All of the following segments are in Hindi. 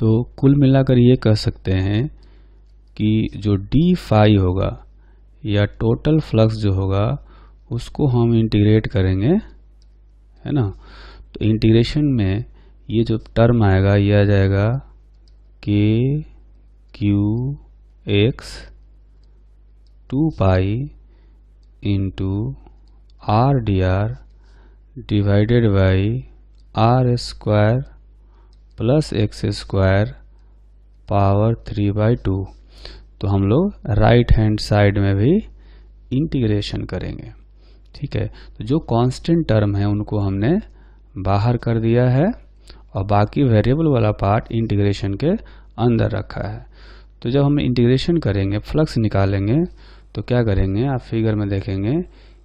तो कुल मिलाकर ये कह सकते हैं कि जो डी फाई होगा या टोटल फ्लक्स जो होगा उसको हम इंटीग्रेट करेंगे, है ना। तो इंटीग्रेशन में ये जो टर्म आएगा ये आ जाएगा k Q x 2 pi into R D r divided by r square plus x square power 3/2। तो हम लोग राइट हैंड साइड में भी इंटीग्रेशन करेंगे, ठीक है। तो जो कांस्टेंट टर्म है उनको हमने बाहर कर दिया है और बाकी वेरिएबल वाला पार्ट इंटीग्रेशन के अंदर रखा है। तो जब हम इंटीग्रेशन करेंगे, फ्लक्स निकालेंगे, तो क्या करेंगे, आप फिगर में देखेंगे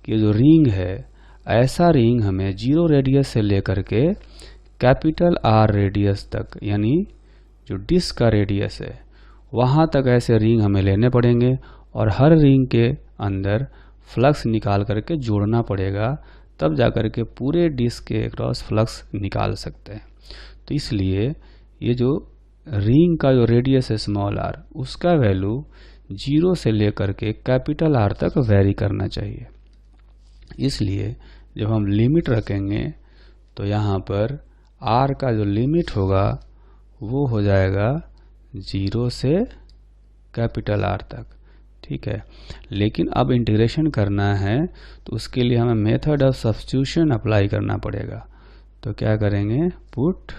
कि जो रिंग है, ऐसा रिंग हमें 0 रेडियस से लेकर के कैपिटल आर रेडियस तक, यानी जो डिस्क का रेडियस है वहाँ तक ऐसे रिंग हमें लेने पड़ेंगे और हर रिंग के अंदर फ्लक्स निकाल करके जोड़ना पड़ेगा, तब जाकर के पूरे डिस्क के अक्रॉस फ्लक्स निकाल सकते हैं। तो इसलिए ये जो रिंग का जो रेडियस है स्मॉल आर, उसका वैल्यू 0 से लेकर के कैपिटल आर तक वेरी करना चाहिए। इसलिए जब हम लिमिट रखेंगे तो यहाँ पर आर का जो लिमिट होगा वो हो जाएगा 0 से कैपिटल आर तक, ठीक है। लेकिन अब इंटीग्रेशन करना है तो उसके लिए हमें मेथड ऑफ सब्स्टिट्यूशन अप्लाई करना पड़ेगा। तो क्या करेंगे, put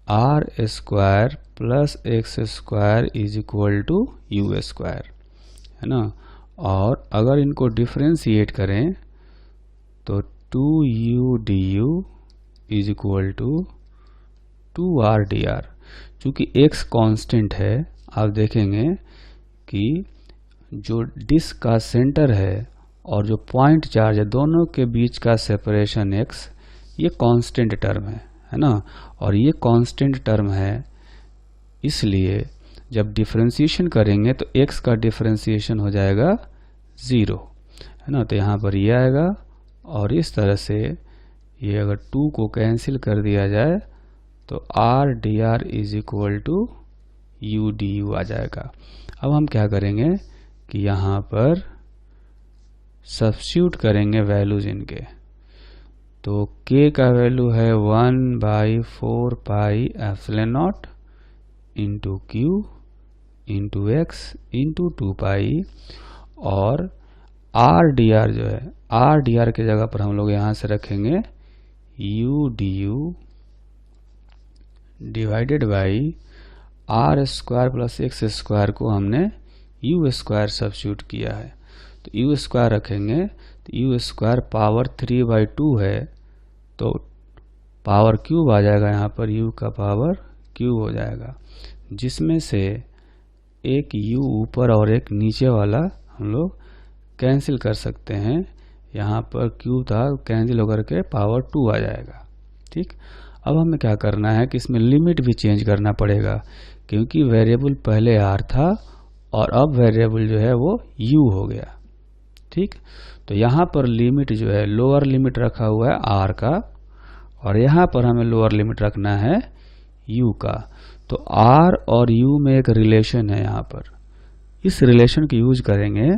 r square plus x square is equal to u square, है ना। और अगर इनको डिफ्रेंशिएट करें तो 2u du is equal to 2r dr। चूँकि x कांस्टेंट है, आप देखेंगे कि जो डिस्क का सेंटर है और जो पॉइंट चार्ज है दोनों के बीच का सेपरेशन x, ये कांस्टेंट टर्म है ना। और ये कांस्टेंट टर्म है, इसलिए जब डिफरेंशिएशन करेंगे तो x का डिफरेंशिएशन हो जाएगा 0, है ना। तो यहाँ पर ये आएगा और इस तरह से ये अगर 2 को कैंसिल कर दिया जाए तो R D R is equal to U D U आ जाएगा। अब हम क्या करेंगे कि यहाँ पर सब्स्टिट्यूट करेंगे वैल्यूज इनके। तो k का वैल्यू है 1/4 pi epsilon not into Q into x into 2 पाई, और आर डी आर जो है, आर डी आर के जगह पर हम लोग यहाँ से रखेंगे u D u divided by r square plus x square को हमने यू स्क्वायर सब्स्टिट्यूट किया है। तो यू स्क्वायर रखेंगे तो यू स्क्वायर पावर 3/2 है, तो पावर क्यूब आ जाएगा, यहाँ पर u का पावर क्यूब हो जाएगा, जिसमें से एक u ऊपर और एक नीचे वाला हम लोग कैंसिल कर सकते हैं। यहाँ पर क्यूब था, कैंसिल होकर के पावर 2 आ जाएगा, ठीक। अब हमें क्या करना है कि इसमें लिमिट भी चेंज करना पड़ेगा, क्योंकि वेरिएबल पहले r था और अब वेरिएबल जो है वो u हो गया, ठीक। तो यहाँ पर लिमिट जो है, लोअर लिमिट रखा हुआ है r का और यहाँ पर हमें लोअर लिमिट रखना है u का। तो r और u में एक रिलेशन है, यहाँ पर इस रिलेशन को यूज करेंगे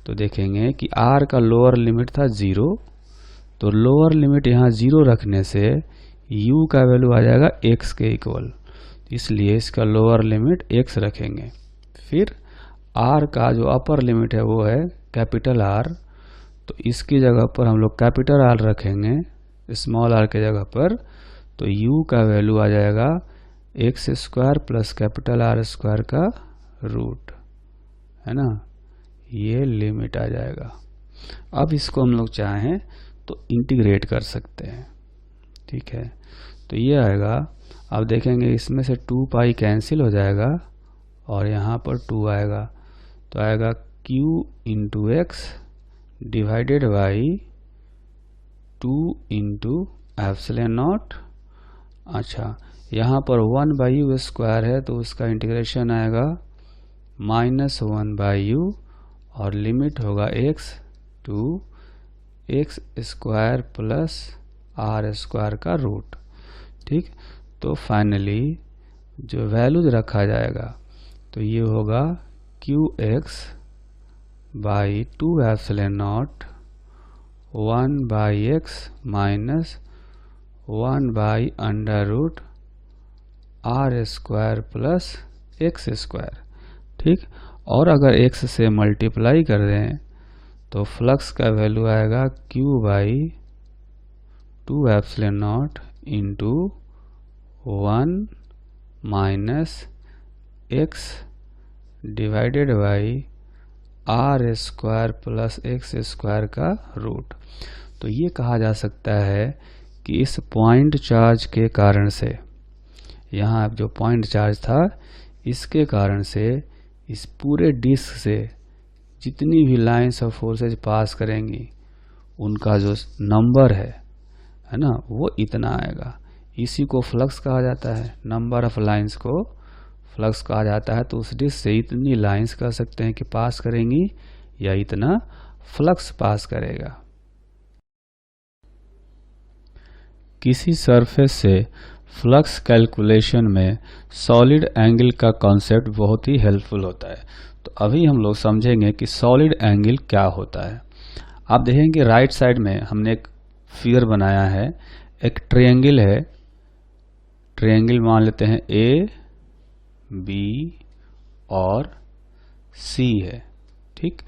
तो देखेंगे कि r का लोअर लिमिट था 0, तो लोअर लिमिट यहाँ 0 रखने से u का वैल्यू आ जाएगा x के इक्वल, इसलिए इसका लोअर लिमिट x रखेंगे। फिर r का जो अपर लिमिट है वो है कैपिटल R, तो इसकी जगह पर हम लोग कैपिटल R रखेंगे स्मॉल r के जगह पर, तो u का वैल्यू आ जाएगा x square plus capital R square का रूट, है ना। ये लिमिट आ जाएगा। अब इसको हम लोग चाहें तो इंटीग्रेट कर सकते हैं, ठीक है। तो ये आएगा, अब देखेंगे इसमें से 2 पाई कैंसिल हो जाएगा और यहाँ पर 2 आएगा, तो आएगा q into x divided by 2 into epsilon not. अच्छा, यहाँ पर 1/u स्क्वायर है तो उसका इंटीग्रेशन आएगा -1/u और लिमिट होगा x to x square plus r square का रूट, ठीक। तो फाइनली जो वैल्यूज रखा जाएगा तो ये होगा QX by 2 epsilon naught 1 by x minus 1 by under root R square plus x square. ठीक, और अगर x से मल्टीप्लाई कर दें तो फ्लक्स का वैल्यू आएगा Q by 2 epsilon not into 1 minus x divided by R square plus x square का रूट। तो ये कहा जा सकता है कि इस पॉइंट चार्ज के कारण से, यहाँ जो पॉइंट चार्ज था इसके कारण से इस पूरे डिस्क से जितनी भी लाइंस ऑफ फोर्सेज पास करेंगी उनका जो नंबर है ना, वो इतना आएगा। इसी को फ्लक्स कहा जाता है, नंबर ऑफ लाइंस को फ्लक्स कहा जाता है। तो उस डिस्क से इतनी लाइंस कह सकते हैं कि पास करेंगी या इतना फ्लक्स पास करेगा। किसी सरफेस से फ्लक्स कैलकुलेशन में सॉलिड एंगल का कॉन्सेप्ट बहुत ही हेल्पफुल होता है। तो अभी हम लोग समझेंगे कि सॉलिड एंगल क्या होता है। आप देखेंगे राइट साइड में हमने एक फिगर बनाया है, एक ट्रायंगल है। ट्रायंगल मान लेते हैं A, B और C है। ठीक,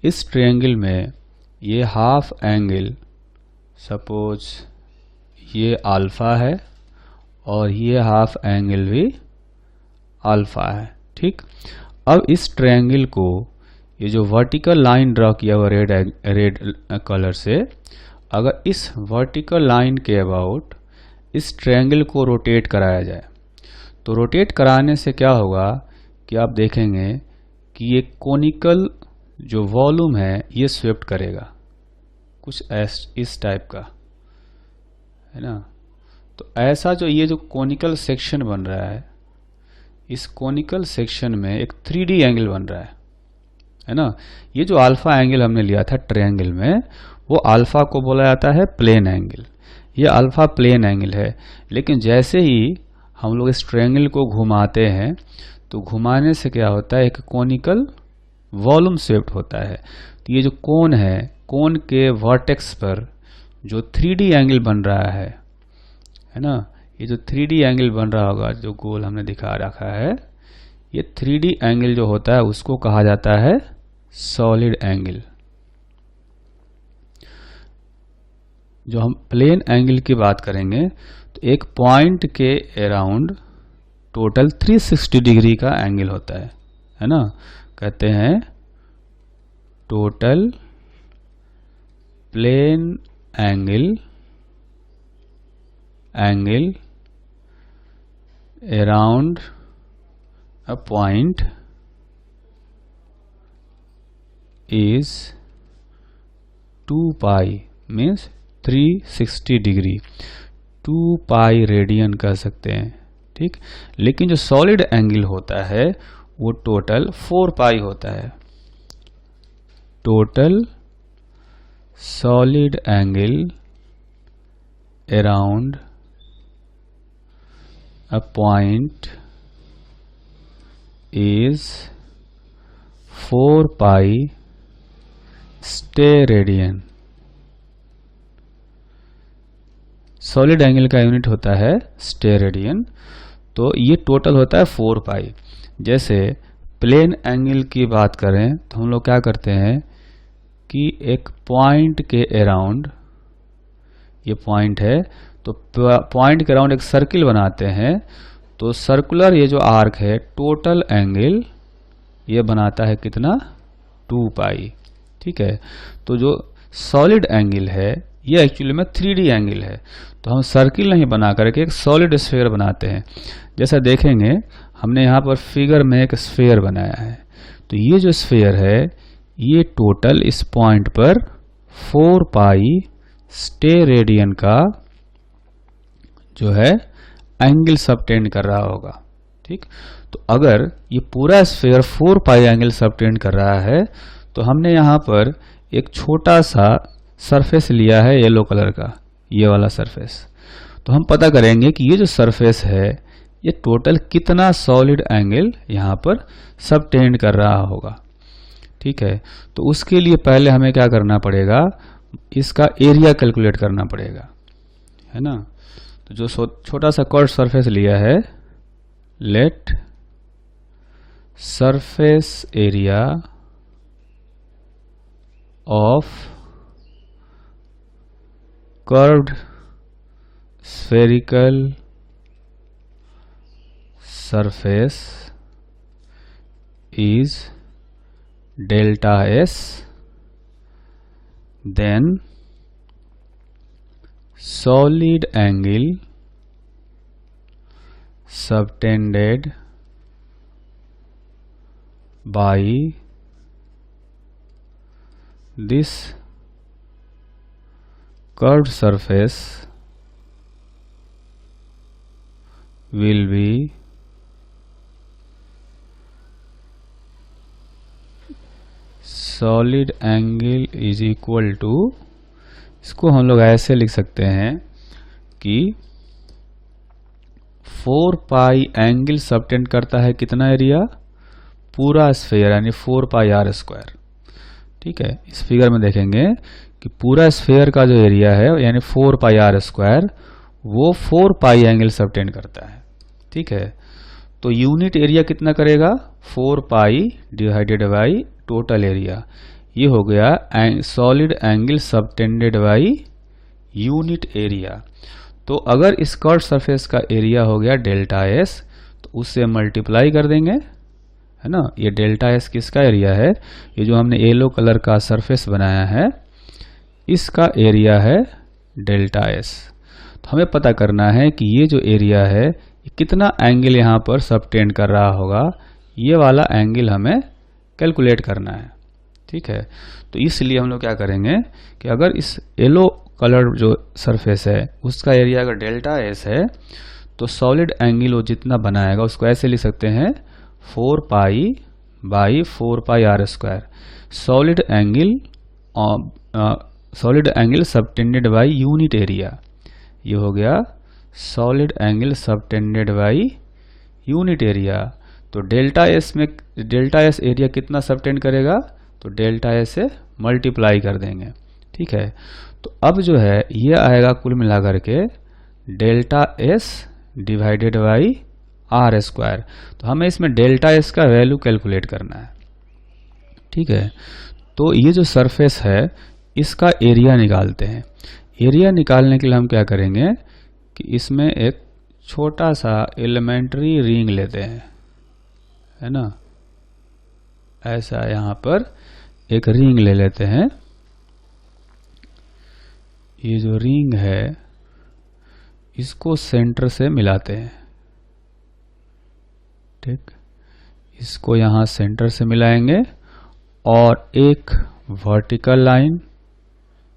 इस ट्रायंगल में ये हाफ एंगल, सपोज ये अल्फा है और ये हाफ एंगल भी अल्फा है। ठीक, अब इस ट्रायंगल को, ये जो वर्टिकल लाइन ड्रॉ किया हुआ रेड कलर से, अगर इस वर्टिकल लाइन के अबाउट इस ट्रायंगल को रोटेट कराया जाए तो रोटेट कराने से क्या होगा कि आप देखेंगे कि ये कोनिकल जो वॉल्यूम है ये स्वेप्ट करेगा, कुछ इस टाइप का है ना। तो ऐसा जो ये जो कोनिकल सेक्शन बन रहा है, इस कोनिकल सेक्शन में एक 3D एंगल बन रहा है ना। ये जो अल्फा एंगल हमने लिया था ट्रायंगल में, वो अल्फा को बोला जाता है प्लेन एंगल। ये अल्फा प्लेन एंगल है। लेकिन जैसे ही हम लोग इस ट्रायंगल को घुमाते हैं तो घुमाने से क्या होता है, एक कोनिकल वॉल्यूम स्वेप्ट होता है। तो ये जो कोन है, कोन के वर्टेक्स पर जो 3D एंगल बन रहा है ना, ये जो 3D एंगल बन रहा होगा, जो गोल हमने दिखा रखा है, ये 3D एंगल जो होता है उसको कहा जाता है सॉलिड एंगल। जो हम प्लेन एंगल की बात करेंगे तो एक पॉइंट के अराउंड टोटल 360 डिग्री का एंगल होता है ना। कहते हैं total plane angle around a point is 2 pi, means 360 degree, 2 pi radian कह सकते हैं। ठीक, लेकिन जो सॉलिड एंगल होता है वो टोटल 4 पाई होता है। Total solid angle around a point is 4 pi steradian. Solid angle का यूनिट होता है स्टेरेडियन। तो ये टोटल होता है 4 पाई। जैसे प्लेन एंगल की बात करें तो हम लोग क्या करते हैं कि एक पॉइंट के अराउंड, ये पॉइंट है तो पॉइंट के अराउंड एक सर्किल बनाते हैं। तो सर्कुलर ये जो आर्क है, टोटल एंगल ये बनाता है कितना, 2 पाई। ठीक है, तो जो सॉलिड एंगल है ये एक्चुअली में 3D एंगल है। तो हम सर्किल नहीं बना करके एक सॉलिड स्फीयर बनाते हैं। जैसा देखेंगे हमने यहाँ पर फिगर में एक स्फीयर बनाया है। तो ये जो स्फीयर है ये टोटल इस पॉइंट पर 4 पाई स्टेरेडियन का जो है एंगल सबटेंड कर रहा होगा। ठीक, तो अगर ये पूरा स्फीयर 4 पाई एंगल सबटेंड कर रहा है तो हमने यहाँ पर एक छोटा सा सरफेस लिया है येलो कलर का, ये वाला सरफेस। तो हम पता करेंगे कि ये जो सरफेस है ये टोटल कितना सॉलिड एंगल यहाँ पर सबटेंड कर रहा होगा। ठीक है, तो उसके लिए पहले हमें क्या करना पड़ेगा, इसका एरिया कैलकुलेट करना पड़ेगा, है ना। तो जो छोटा सा कर्व सरफेस लिया है, let surface area of curved spherical surface is delta S, then solid angle subtended by this curved surface will be solid angle is equal to, इसको हम लोग ऐसे लिख सकते हैं कि 4 पाई एंगल सबटेंड करता है कितना एरिया, पूरा स्फीयर यानी 4 पाई आर स्क्वायर। ठीक है, इस फिगर में देखेंगे कि पूरा स्फीयर का जो एरिया है यानी 4 पाई आर स्क्वायर वो 4 पाई एंगल सबटेंड करता है। ठीक है, तो यूनिट एरिया कितना करेगा, 4 पाई डिवाइडेड बाई टोटल एरिया, ये हो गया solid angle subtended by unit area. तो अगर इस कर्व सरफेस का एरिया हो गया डेल्टा एस, तो उससे मल्टीप्लाई कर देंगे, है ना। ये डेल्टा एस किसका एरिया है, ये जो हमने येलो कलर का सरफेस बनाया है इसका एरिया है डेल्टा एस। तो हमें पता करना है कि ये जो एरिया है कितना एंगल यहाँ पर सबटेंड कर रहा होगा, ये वाला एंगल हमें कैलकुलेट करना है। ठीक है, तो इसलिए हम लोग क्या करेंगे कि अगर इस येलो कलर जो सरफेस है उसका एरिया अगर डेल्टा एस है, तो सॉलिड एंगल वो जितना बनाएगा उसको ऐसे लिख सकते हैं 4 pi by 4 pi are square, solid angle subtended by unit area. ये हो गया solid angle subtended by unit area. तो डेल्टा एस में डेल्टा एस एरिया कितना सबटेंड करेगा, तो डेल्टा एस से मल्टीप्लाई कर देंगे। ठीक है, तो अब जो है ये आएगा कुल मिलाकर के delta s divided by r square. तो हमें इसमें डेल्टा एस का वैल्यू कैलकुलेट करना है। ठीक है, तो ये जो सरफेस है इसका एरिया निकालते हैं। एरिया निकालने के लिए हम क्या करेंगे कि इसमें एक छोटा सा एलिमेंट्री रिंग लेते हैं, है ना। ऐसा यहाँ पर एक रिंग ले लेते हैं। ये जो रिंग है इसको सेंटर से मिलाते हैं। ठीक, इसको यहाँ सेंटर से मिलाएंगे और एक वर्टिकल लाइन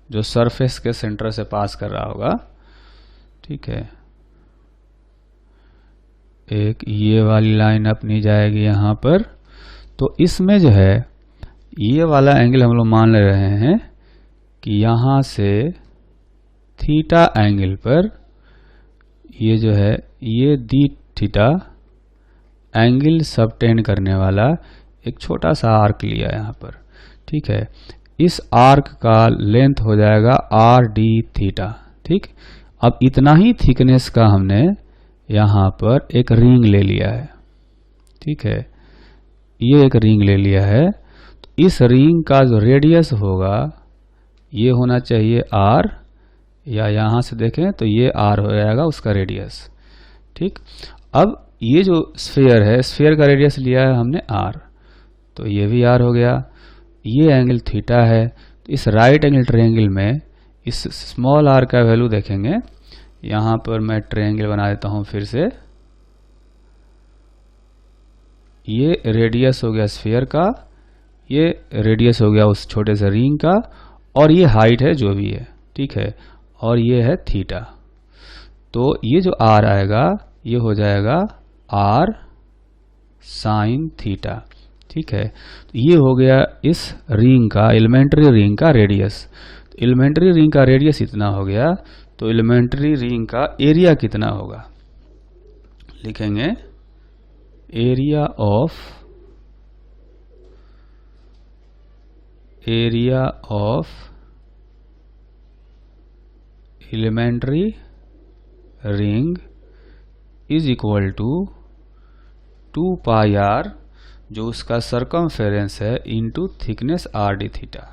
जो सरफेस के सेंटर से पास कर रहा होगा, ठीक है, एक ये वाली लाइन अपनी जाएगी यहाँ पर। तो इसमें जो है ये वाला एंगल हम लोग मान ले रहे हैं कि यहाँ से थीटा एंगल पर ये जो है ये दी थीटा एंगल सबटेंड करने वाला एक छोटा सा आर्क लिया यहाँ पर। ठीक है, इस आर्क का लेंथ हो जाएगा आर डी थीटा। ठीक, अब इतना ही थिकनेस का हमने यहाँ पर एक रिंग ले लिया है। ठीक है, ये एक रिंग ले लिया है। तो इस रिंग का जो रेडियस होगा ये होना चाहिए आर, या यहाँ से देखें तो ये आर हो जाएगा उसका रेडियस। ठीक, अब ये जो स्फीयर है, स्फीयर का रेडियस लिया है हमने आर, तो ये भी आर हो गया। ये एंगल थीटा है। तो इस राइट एंगल ट्रायंगल में इस स्मॉल आर का वैल्यू देखेंगे। यहाँ पर मैं ट्रायंगल बना देता हूँ फिर से। ये रेडियस हो गया स्फीयर का, ये रेडियस हो गया उस छोटे से रिंग का, और ये हाइट है जो भी है। ठीक है, और ये है थीटा। तो ये जो आर आएगा ये हो जाएगा आर साइन थीटा। ठीक है, तो ये हो गया इस रिंग का, एलिमेंट्री रिंग का रेडियस। तो एलिमेंट्री रिंग का रेडियस इतना हो गया, तो एलिमेंट्री रिंग का एरिया कितना होगा। लिखेंगे area of elementary ring is equal to 2 pi r, जो उसका सरकमफेरेंस है, into thickness r D theta.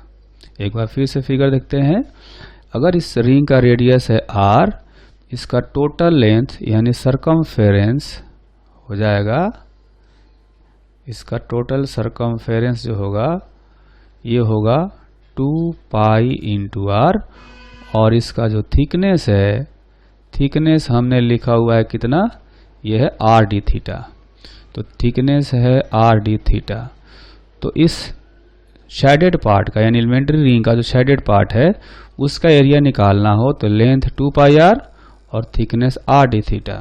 एक बार फिर से फिगर देखते हैं। अगर इस रिंग का रेडियस है आर, इसका टोटल लेंथ यानी सरकमफेरेंस हो जाएगा, इसका टोटल सरकमफेरेंस जो होगा ये होगा 2 पाई इंटू आर, और इसका जो थिकनेस है, थिकनेस हमने लिखा हुआ है कितना, ये है आर डी थीटा। तो थिकनेस है आर डी थीटा। तो इस शेडेड पार्ट का यानी एलिमेंट्री रिंग का जो शेडेड पार्ट है उसका एरिया निकालना हो तो लेंथ 2 पाई आर और थिकनेस आर डी थीटा,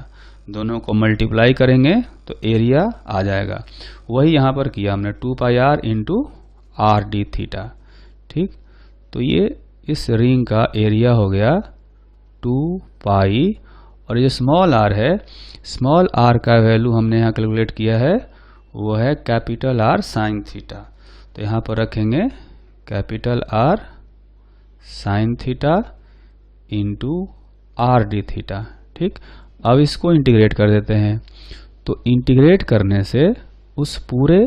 दोनों को मल्टीप्लाई करेंगे तो एरिया आ जाएगा। वही यहाँ पर किया हमने, 2 pi R into R D theta. ठीक, तो ये इस रिंग का एरिया हो गया 2 पाई, और ये स्मॉल आर है, स्मॉल आर का वैल्यू हमने यहाँ कैलकुलेट किया है, वो है कैपिटल आर साइन थीटा। तो यहाँ पर रखेंगे capital R sine theta into R D theta. ठीक, अब इसको इंटीग्रेट कर देते हैं। तो इंटीग्रेट करने से उस पूरे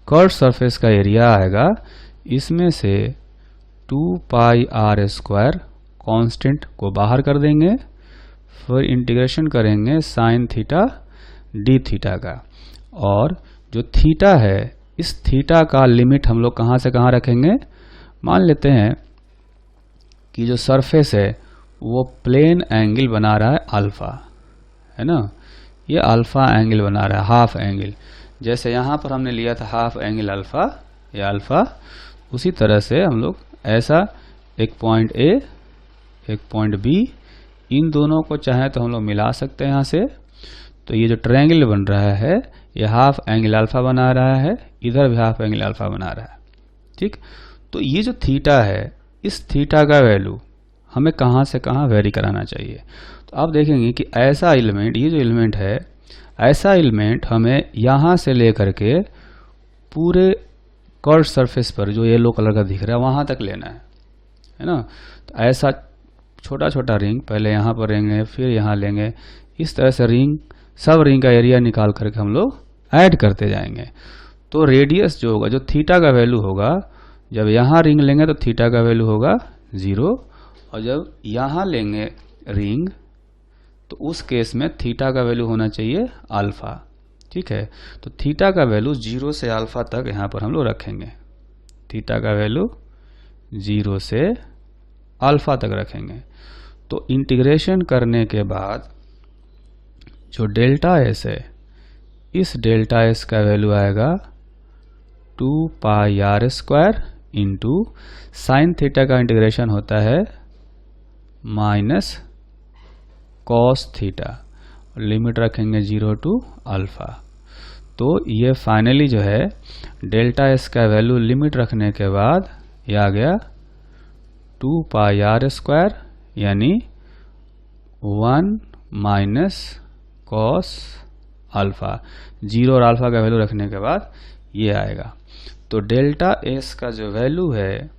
कर्व सरफेस का एरिया आएगा, इसमें से 2 पाई आर स्क्वायर कांस्टेंट को बाहर कर देंगे, फिर इंटीग्रेशन करेंगे साइन थीटा डी थीटा का, और जो थीटा है इस थीटा का लिमिट हम लोग कहाँ से कहाँ रखेंगे। मान लेते हैं कि जो सरफेस है वो प्लेन एंगल बना रहा है अल्फा, है ना, ये अल्फा एंगल बना रहा है, हाफ एंगल। जैसे यहाँ पर हमने लिया था हाफ एंगल अल्फा या अल्फा, उसी तरह से हम लोग ऐसा एक पॉइंट ए एक पॉइंट बी, इन दोनों को चाहे तो हम लोग मिला सकते हैं यहाँ से। तो ये जो ट्रायंगल बन रहा है ये हाफ एंगल अल्फा बना रहा है, इधर भी हाफ एंगल अल्फा बना रहा है। ठीक, तो ये जो थीटा है, इस थीटा का वैल्यू हमें कहाँ से कहाँ वेरी कराना चाहिए। तो आप देखेंगे कि ऐसा एलिमेंट, ये जो एलिमेंट है, ऐसा एलिमेंट हमें यहाँ से लेकर के पूरे कर्व सरफेस पर जो येलो कलर का दिख रहा है वहाँ तक लेना है ना। तो ऐसा छोटा छोटा रिंग पहले यहाँ पर लेंगे, फिर यहाँ लेंगे, इस तरह से रिंग, सब रिंग का एरिया निकाल करके हम लोग ऐड करते जाएंगे। तो रेडियस जो होगा, जो थीटा का वैल्यू होगा, जब यहाँ रिंग लेंगे तो थीटा का वैल्यू होगा 0, और जब यहाँ लेंगे रिंग तो उस केस में थीटा का वैल्यू होना चाहिए अल्फा। ठीक है, तो थीटा का वैल्यू 0 से अल्फा तक यहाँ पर हम लोग रखेंगे, थीटा का वैल्यू 0 से अल्फा तक रखेंगे। तो इंटीग्रेशन करने के बाद जो डेल्टा एस है, इस डेल्टा एस का वैल्यू आएगा 2 pi are square into sine theta का इंटीग्रेशन होता है माइनस कॉस थीटा, लिमिट रखेंगे 0 टू अल्फा। तो ये फाइनली जो है डेल्टा एस का वैल्यू लिमिट रखने के बाद ये आ गया 2 पाई आर स्क्वायर यानी 1 माइनस कॉस अल्फा, 0 और अल्फा का वैल्यू रखने के बाद ये आएगा। तो डेल्टा एस का जो वैल्यू है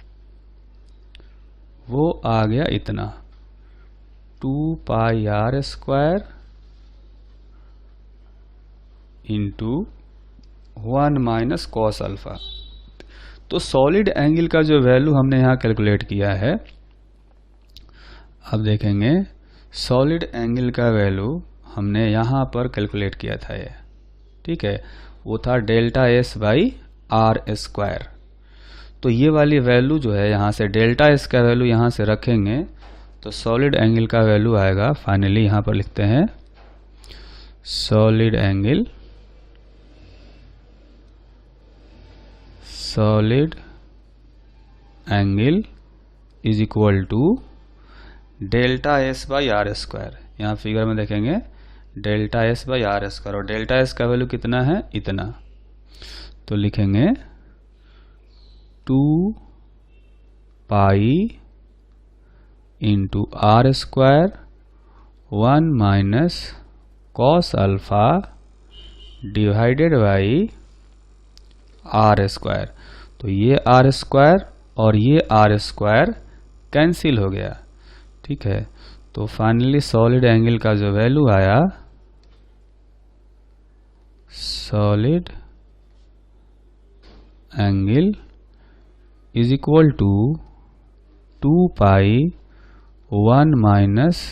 वो आ गया इतना, 2 pi are square into 1 minus cos alpha. तो सॉलिड एंगल का जो वैल्यू हमने यहाँ कैलकुलेट किया है, अब देखेंगे सॉलिड एंगल का वैल्यू हमने यहाँ पर कैलकुलेट किया था ये, ठीक है, वो था delta s by r square. तो ये वाली वैल्यू जो है यहाँ से डेल्टा एस का वैल्यू यहाँ से रखेंगे तो सॉलिड एंगल का वैल्यू आएगा, फाइनली यहाँ पर लिखते हैं solid angle is equal to delta s by r square. यहाँ फिगर में देखेंगे delta s by r square, और डेल्टा एस का वैल्यू कितना है, इतना। तो लिखेंगे 2 pi into r square 1 minus cos alpha divided by r square. तो ये आर स्क्वायर और ये आर स्क्वायर कैंसिल हो गया। ठीक है, तो फाइनली सॉलिड एंगल का जो वैल्यू आया, solid angle is equal to 2 pi 1 minus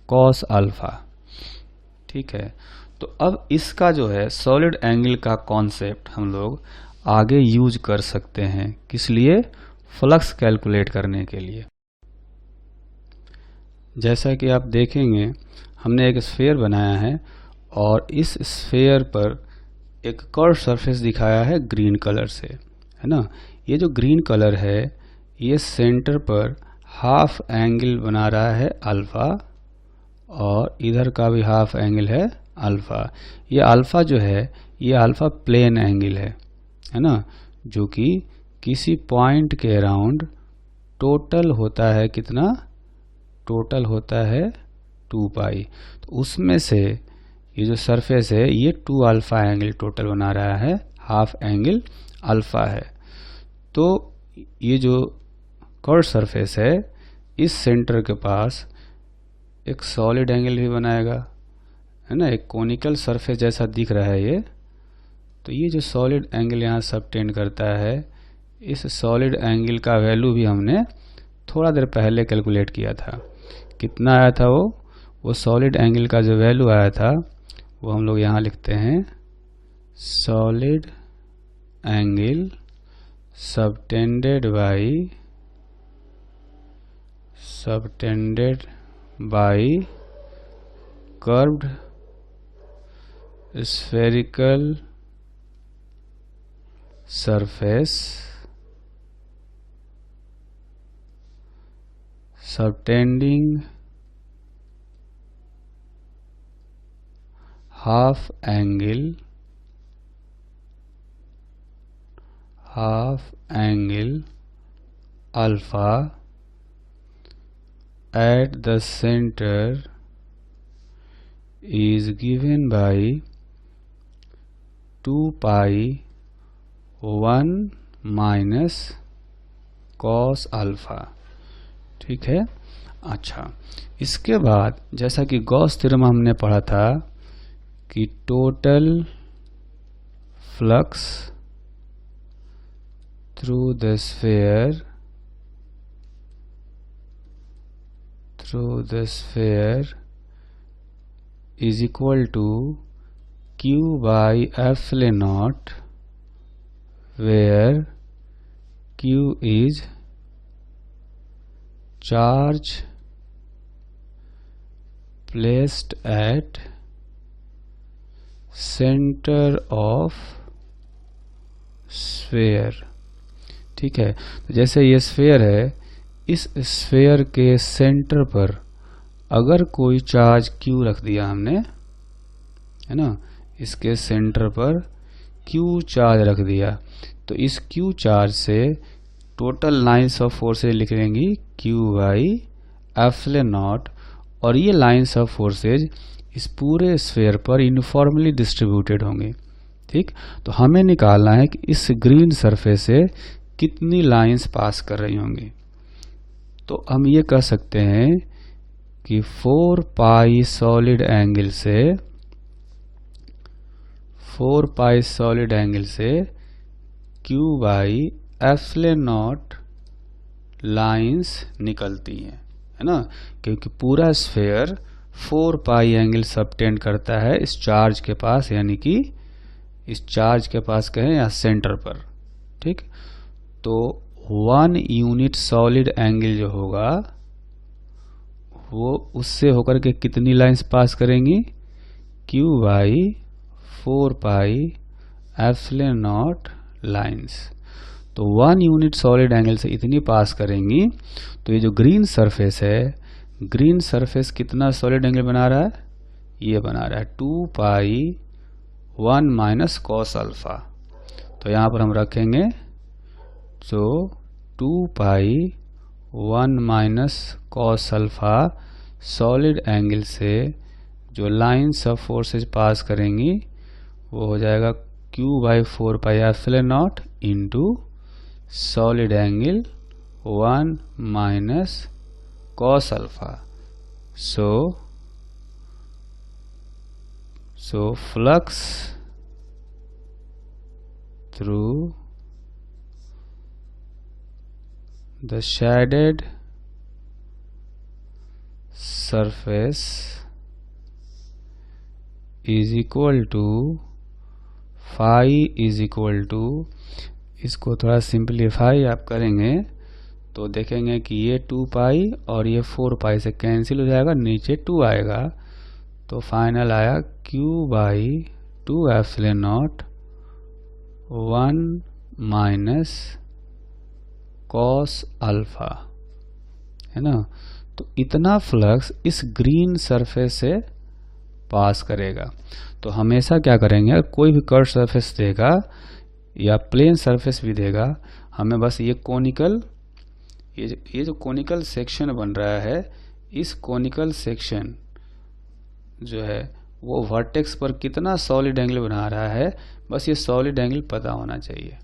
cos alpha. ठीक है, तो अब इसका जो है सॉलिड एंगल का कॉन्सेप्ट हम लोग आगे यूज कर सकते हैं, किस लिए? फ्लक्स कैलकुलेट करने के लिए। जैसा कि आप देखेंगे हमने एक स्फीयर बनाया है और इस स्फीयर पर एक कर्व सरफेस दिखाया है ग्रीन कलर से, है ना। ये जो ग्रीन कलर है ये सेंटर पर हाफ एंगल बना रहा है अल्फा और इधर का भी हाफ एंगल है अल्फा। ये अल्फा जो है ये अल्फा प्लेन एंगल है ना, जो कि किसी पॉइंट के अराउंड टोटल होता है कितना? टोटल होता है 2 पाई। तो उसमें से ये जो सरफेस है ये 2 अल्फा एंगल टोटल बना रहा है, हाफ एंगल अल्फा है। तो ये जो कर्व सरफेस है इस सेंटर के पास एक सॉलिड एंगल भी बनाएगा, है ना, एक कोनिकल सरफेस जैसा दिख रहा है ये। तो ये जो सॉलिड एंगल यहाँ सबटेंड करता है, इस सॉलिड एंगल का वैल्यू भी हमने थोड़ा देर पहले कैलकुलेट किया था। कितना आया था वो सॉलिड एंगल का जो वैल्यू आया था वो हम लोग यहाँ लिखते हैं, solid angle subtended by curved spherical surface subtending half angle alpha at the center is given by 2 pi 1 minus cos alpha. ठीक है, अच्छा, इसके बाद जैसा कि गॉस थ्योरम हमने पढ़ा था कि total flux through the sphere is equal to Q by epsilon naught, where Q is charge placed at center of sphere। ठीक है, तो जैसे ये स्फीयर है, इस स्फीयर के सेंटर पर अगर कोई चार्ज Q रख दिया हमने, है ना, इसके सेंटर पर Q चार्ज रख दिया, तो इस Q चार्ज से टोटल लाइंस ऑफ फोर्सेज लिख लेंगी Q बाई एप्सिलॉन नॉट, और ये लाइंस ऑफ फोर्सेज इस पूरे स्फीयर पर यूनिफॉर्मली डिस्ट्रीब्यूटेड होंगे। ठीक, तो हमें निकालना है कि इस ग्रीन सरफेस से कितनी लाइंस पास कर रही होंगी। तो हम ये कह सकते हैं कि 4 पाई सॉलिड एंगल से Q by epsilon naught lines निकलती हैं, है ना, क्योंकि पूरा स्फीयर 4 पाई एंगल सबटेंड करता है इस चार्ज के पास, यानी कि इस चार्ज के पास कहें या सेंटर पर। ठीक, तो 1 यूनिट सॉलिड एंगल जो होगा वो उससे होकर के कितनी लाइंस पास करेंगी? Q by 4 pi epsilon naught lines. तो 1 यूनिट सॉलिड एंगल से इतनी पास करेंगी। तो ये जो ग्रीन सरफेस है, ग्रीन सरफेस कितना सॉलिड एंगल बना रहा है? ये बना रहा है 2 पाई 1 माइनस कॉस अल्फा। तो यहाँ पर हम रखेंगे, तो 2 pi 1 minus cos alpha solid angle से जो लाइन्स ऑफ फोर्सेज पास करेंगी वो हो जाएगा Q/4πε0 into solid angle 1 minus cos alpha. So flux through the shaded surface is equal to phi is equal to, इसको थोड़ा सिंप्लीफाई आप करेंगे तो देखेंगे कि ये 2 पाई और ये 4 पाई से कैंसिल हो जाएगा, नीचे 2 आएगा, तो फाइनल आया Q/2ε0 1 माइनस cos अल्फा, है ना। तो इतना फ्लक्स इस ग्रीन सरफेस से पास करेगा। तो हमेशा क्या करेंगे, कोई भी कर्व सरफेस देगा या प्लेन सरफेस भी देगा, हमें बस ये कोनिकल, ये जो कोनिकल सेक्शन बन रहा है, इस कोनिकल सेक्शन जो है वो वर्टेक्स पर कितना सॉलिड एंगल बना रहा है, बस ये सॉलिड एंगल पता होना चाहिए।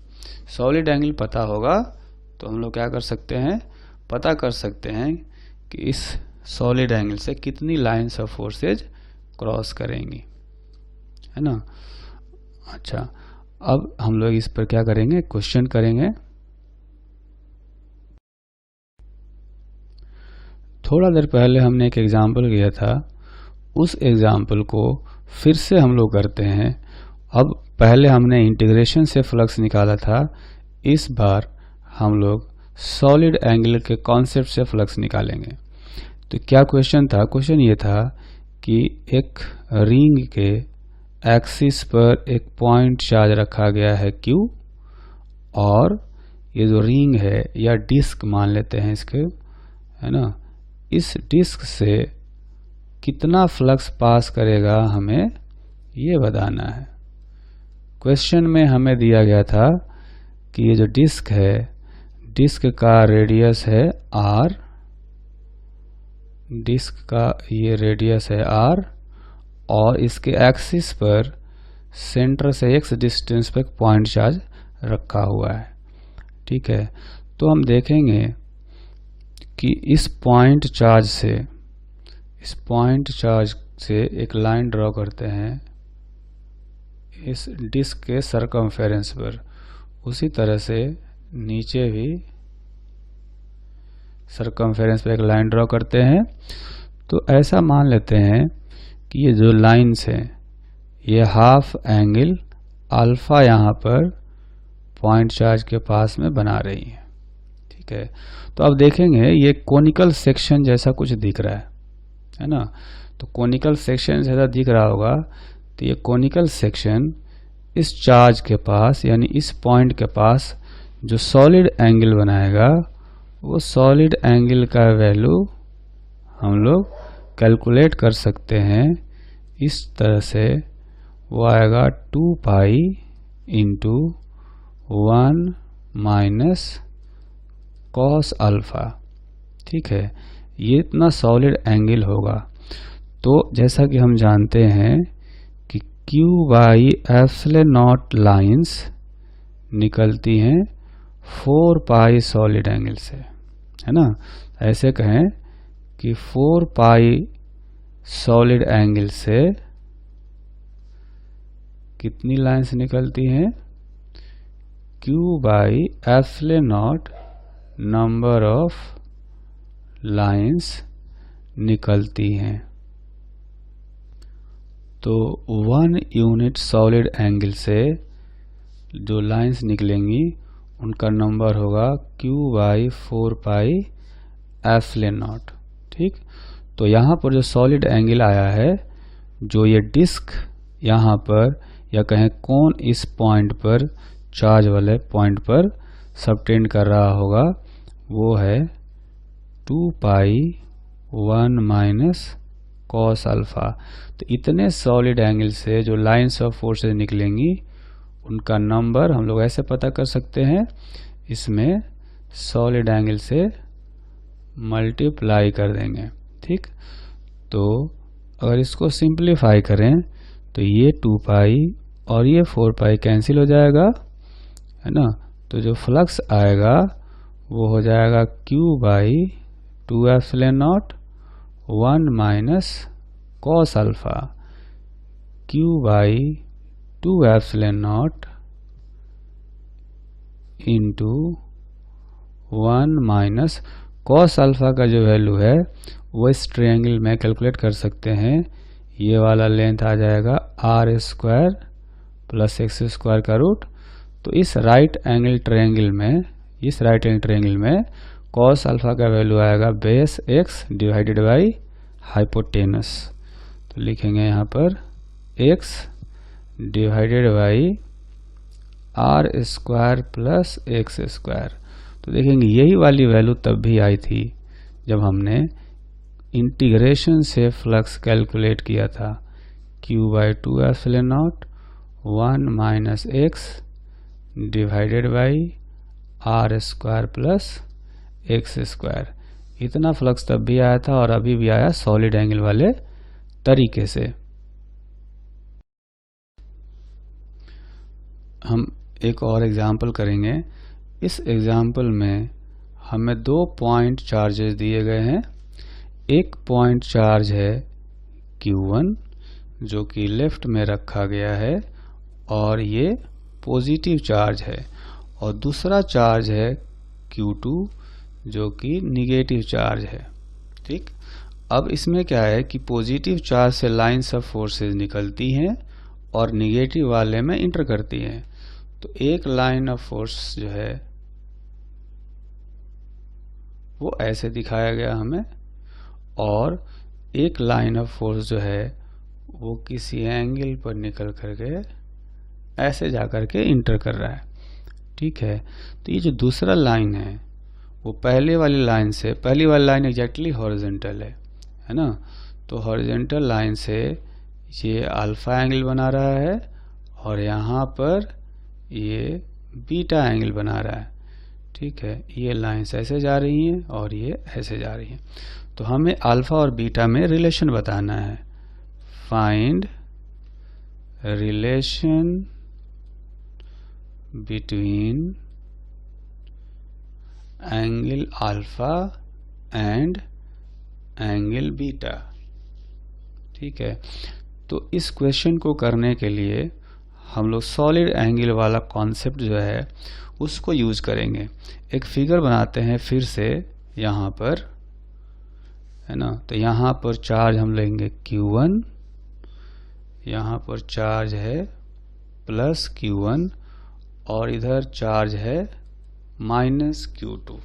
सॉलिड एंगल पता होगा तो हम लोग क्या कर सकते हैं, पता कर सकते हैं कि इस सॉलिड एंगल से कितनी लाइन्स ऑफ फोर्सेज क्रॉस करेंगी, है ना। अच्छा, अब हम लोग इस पर क्या करेंगे, क्वेश्चन करेंगे। थोड़ा देर पहले हमने एक एग्जाम्पल किया था, उस एग्जाम्पल को फिर से हम लोग करते हैं। अब पहले हमने इंटीग्रेशन से फ्लक्स निकाला था, इस बार हम लोग सॉलिड एंगल के कॉन्सेप्ट से फ्लक्स निकालेंगे। तो क्या क्वेश्चन था, क्वेश्चन ये था कि एक रिंग के एक्सिस पर एक पॉइंट चार्ज रखा गया है Q, और ये जो रिंग है या डिस्क मान लेते हैं इसके, है ना, इस डिस्क से कितना फ्लक्स पास करेगा हमें ये बताना है। क्वेश्चन में हमें दिया गया था कि ये जो डिस्क है, डिस्क का रेडियस है R, डिस्क का ये रेडियस है R, और इसके एक्सिस पर सेंटर से x डिस्टेंस पर पॉइंट चार्ज रखा हुआ है, ठीक है। तो हम देखेंगे कि इस पॉइंट चार्ज से एक लाइन ड्रॉ करते हैं इस डिस्क के सरकमफेरेंस पर, उसी तरह से नीचे भी सरकमफेरेंस पर एक लाइन ड्रॉ करते हैं। तो ऐसा मान लेते हैं कि ये जो लाइन्स हैं ये हाफ एंगल अल्फा यहाँ पर पॉइंट चार्ज के पास में बना रही है, ठीक है। तो अब देखेंगे ये कोनिकल सेक्शन जैसा कुछ दिख रहा है ना। तो कोनिकल सेक्शन जैसा दिख रहा होगा, तो ये कोनिकल सेक्शन इस चार्ज के पास यानी इस पॉइंट के पास जो सॉलिड एंगल बनाएगा, वो सॉलिड एंगल का वैल्यू हम लोग कैलकुलेट कर सकते हैं। इस तरह से वो आएगा 2 pi into 1 minus cos alpha, ठीक है। ये इतना सॉलिड एंगल होगा। तो जैसा कि हम जानते हैं कि Q/ε0 लाइन्स निकलती हैं 4 पाई सॉलिड एंगल से, है ना। ऐसे कहें कि 4 पाई सॉलिड एंगल से कितनी लाइन्स निकलती हैं, Q/ε0 नंबर ऑफ लाइन्स निकलती हैं। तो 1 यूनिट सॉलिड एंगल से जो लाइन्स निकलेंगी उनका नंबर होगा Q/4 पाई ε0, ठीक। तो यहाँ पर जो सॉलिड एंगल आया है, जो ये डिस्क यहाँ पर या कहें कोन इस पॉइंट पर, चार्ज वाले पॉइंट पर सबटेंड कर रहा होगा, वो है 2 पाई 1 माइनस cos अल्फा। तो इतने सॉलिड एंगल से जो लाइन्स ऑफ फोर्सेज निकलेंगी उनका नंबर हम लोग ऐसे पता कर सकते हैं, इसमें सॉलिड एंगल से मल्टीप्लाई कर देंगे, ठीक। तो अगर इसको सिंप्लीफाई करें तो ये 2 पाई और ये 4 पाई कैंसिल हो जाएगा, है ना। तो जो फ्लक्स आएगा वो हो जाएगा Q by 2 epsilon naught 1 minus cos alpha, Q by 2 epsilon not into 1 minus cos alpha का जो वैल्यू है वो इस ट्रायंगल में कैलकुलेट कर सकते हैं। ये वाला लेंथ आ जाएगा r square plus x square का रूट। तो इस राइट एंगल ट्रायंगल में कॉस अल्फा का वैल्यू आएगा base x divided by hypotenuse. तो लिखेंगे यहाँ पर x divided by r square plus x square. तो देखेंगे यही वाली वैल्यू तब भी आई थी जब हमने इंटीग्रेशन से फ्लक्स कैलकुलेट किया था। Q by 2 epsilon naught 1 minus x divided by r square plus x square. इतना फ्लक्स तब भी आया था और अभी भी आया सॉलिड एंगल वाले तरीके से। हम एक और एग्जाम्पल करेंगे। इस एग्जाम्पल में हमें 2 पॉइंट चार्जेस दिए गए हैं। एक पॉइंट चार्ज है Q1 जो कि लेफ्ट में रखा गया है और ये पॉजिटिव चार्ज है, और दूसरा चार्ज है Q2 जो कि निगेटिव चार्ज है। ठीक, अब इसमें क्या है कि पॉजिटिव चार्ज से लाइन्स ऑफ फोर्सेस निकलती हैं और निगेटिव वाले में इंटर करती हैं। तो एक लाइन ऑफ फोर्स जो है वो ऐसे दिखाया गया हमें, और एक लाइन ऑफ फोर्स जो है वो किसी एंगल पर निकल करके ऐसे जाकर के इंटर कर रहा है। ठीक है, तो ये जो दूसरा लाइन है वो पहली वाली लाइन एग्जैक्टली हॉरिजॉन्टल है ना। तो हॉरिजॉन्टल लाइन से ये अल्फा एंगल बना रहा है और यहाँ पर ये बीटा एंगल बना रहा है। ठीक है, ये लाइन्स ऐसे जा रही हैं और ये ऐसे जा रही हैं। तो हमें अल्फा और बीटा में रिलेशन बताना है। Find relation between angle alpha and angle beta. ठीक है, तो इस क्वेश्चन को करने के लिए हम लोग सॉलिड एंगल वाला कॉन्सेप्ट जो है उसको यूज करेंगे। एक फिगर बनाते हैं फिर से यहाँ पर, है ना। तो यहाँ पर चार्ज हम लेंगे Q1, यहाँ पर चार्ज है प्लस Q1 और इधर चार्ज है माइनस Q2।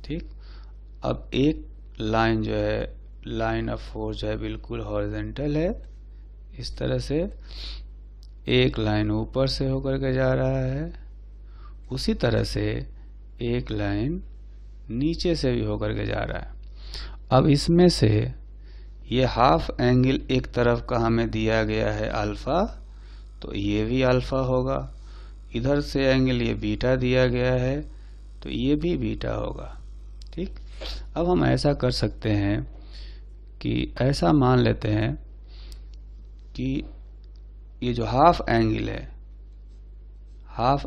ठीक, अब एक लाइन जो है, लाइन ऑफ फोर्स जो है बिल्कुल हॉरिजॉन्टल है, इस तरह से एक लाइन ऊपर से होकर के जा रहा है, उसी तरह से एक लाइन नीचे से भी होकर के जा रहा है। अब इसमें से ये हाफ एंगल एक तरफ का हमें दिया गया है अल्फा, तो ये भी अल्फा होगा। इधर से एंगल ये बीटा दिया गया है तो ये भी बीटा होगा। ठीक, अब हम ऐसा कर सकते हैं कि ऐसा मान लेते हैं कि ये जो हाफ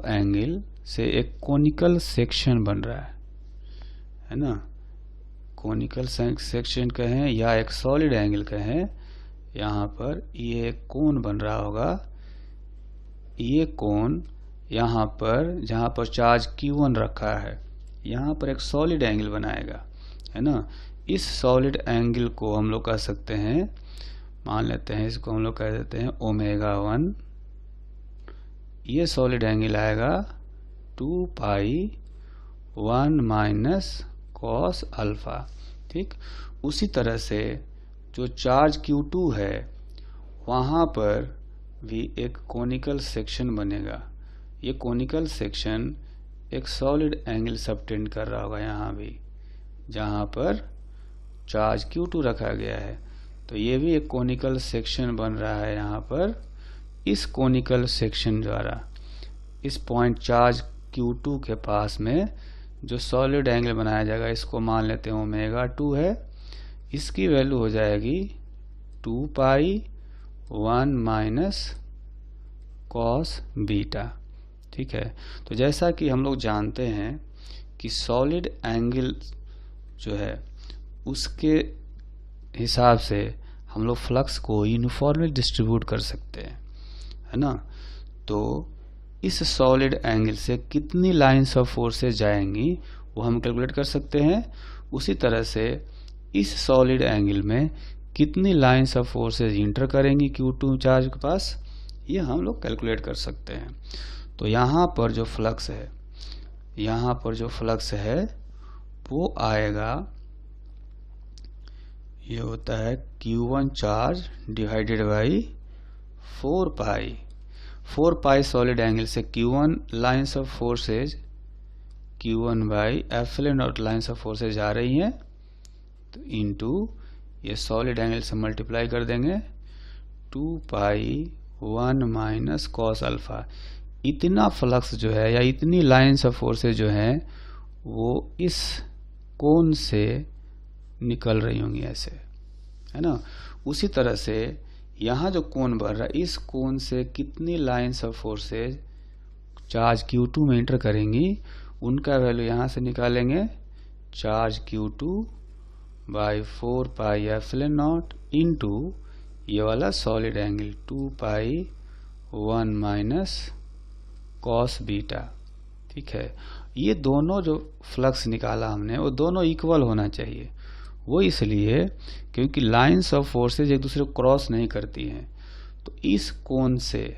एंगल से एक कोनिकल सेक्शन बन रहा है ना। कोनिकल सेक्शन कहें या एक सॉलिड एंगल कहें, यहाँ पर ये एक कोन बन रहा होगा। ये कोन यहाँ पर जहाँ पर चार्ज Q1 रखा है, यहाँ पर एक सॉलिड एंगल बनाएगा, है ना। इस सॉलिड एंगल को हम लोग कह सकते हैं, मान लेते हैं इसको हम लोग कह देते हैं ω1। ये सॉलिड एंगल आएगा 2 पाई 1 माइनस कॉस अल्फा। ठीक, उसी तरह से जो चार्ज Q2 है वहाँ पर भी एक कोनिकल सेक्शन बनेगा। ये कोनिकल सेक्शन एक सॉलिड एंगल सबटेंड कर रहा होगा यहाँ भी, जहाँ पर चार्ज Q2 रखा गया है। तो ये भी एक कोनिकल सेक्शन बन रहा है यहाँ पर। इस कोनिकल सेक्शन द्वारा इस पॉइंट चार्ज Q2 के पास में जो सॉलिड एंगल बनाया जाएगा, इसको मान लेते हैं ω2 है। इसकी वैल्यू हो जाएगी 2 पाई 1 माइनस कॉस बीटा। ठीक है, तो जैसा कि हम लोग जानते हैं कि सॉलिड एंगल जो है उसके हिसाब से हम लोग फ्लक्स को यूनिफॉर्मली डिस्ट्रीब्यूट कर सकते हैं, है ना। तो इस सॉलिड एंगल से कितनी लाइंस ऑफ फोर्सेस जाएंगी वो हम कैलकुलेट कर सकते हैं। उसी तरह से इस सॉलिड एंगल में कितनी लाइंस ऑफ फोर्सेस इंटर करेंगी Q2 चार्ज के पास, ये हम लोग कैलकुलेट कर सकते हैं। तो यहाँ पर जो फ्लक्स है वो आएगा, ये होता है Q1 charge divided by 4 pi solid angle से Q1 lines of forces, Q1 by epsilon naught lines of forces आ रही हैं, तो इनटू ये सॉलिड एंगल से मल्टीप्लाई कर देंगे 2 पाई 1 माइनस कॉस अल्फा। इतना फ्लक्स जो है या इतनी लाइंस ऑफ फोर्सेज जो हैं वो इस कोन से निकल रही होंगी ऐसे, है ना। उसी तरह से यहाँ जो कोन बन रहा है इस कोन से कितनी lines of forces charge Q2 में इंटर करेंगी उनका वैल्यू यहाँ से निकालेंगे, charge Q2 by 4 pi epsilon not into ये वाला solid angle 2 pi 1 minus cos beta. ठीक है, ये दोनों जो फ्लक्स निकाला हमने वो दोनों इक्वल होना चाहिए। वो इसलिए क्योंकि लाइंस ऑफ फोर्सेज एक दूसरे को क्रॉस नहीं करती हैं। तो इस कोन से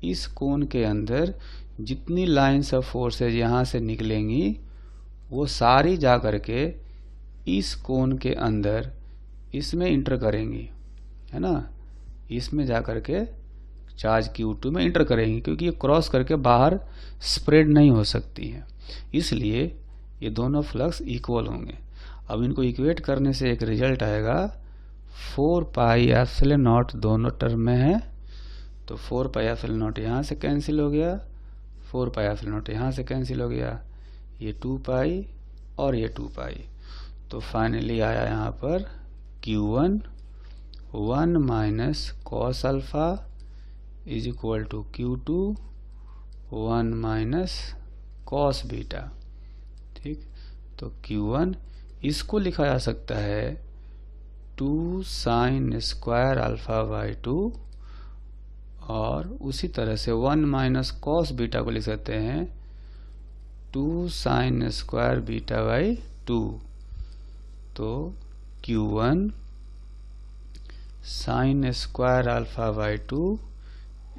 इस कोन के अंदर जितनी लाइंस ऑफ फोर्सेज यहाँ से निकलेंगी वो सारी जा करके इस कोन के अंदर इसमें इंटर करेंगी, है ना। इसमें जा करके चार्ज Q2 में इंटर करेंगी क्योंकि ये क्रॉस करके बाहर स्प्रेड नहीं हो सकती है, इसलिए ये दोनों फ्लक्स इक्वल होंगे। अब इनको इक्वेट करने से एक रिजल्ट आएगा 4 पाई एप्सिलॉन नॉट दोनों टर्म में है, तो 4 पाई एप्सिलॉन नॉट यहाँ से कैंसिल हो गया, 4 पाई एप्सिलॉन नॉट यहाँ से कैंसिल हो गया, ये 2 पाई और ये 2 पाई। तो फाइनली आया यहाँ पर Q1 1 minus cos alpha is equal to Q2 1 minus cos beta. ठीक, तो Q1 इसको लिखा जा सकता है 2 साइन स्क्वायर अल्फा बाई 2 और उसी तरह से 1 माइनस कॉस बीटा को लिख सकते हैं 2 साइन स्क्वायर बीटा बाई 2। तो Q1 sine square alpha by 2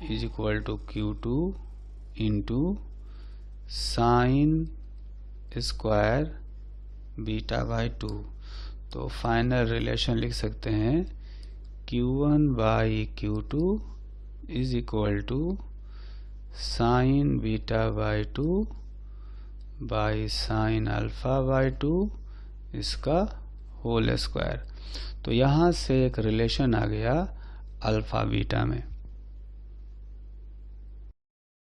is equal to Q2 into sine square beta by 2। तो फाइनल रिलेशन लिख सकते हैं Q1 by Q2 is equal to sine beta by 2 by sine alpha by 2 इसका होल स्क्वायर। तो यहाँ से एक रिलेशन आ गया अल्फा बीटा में।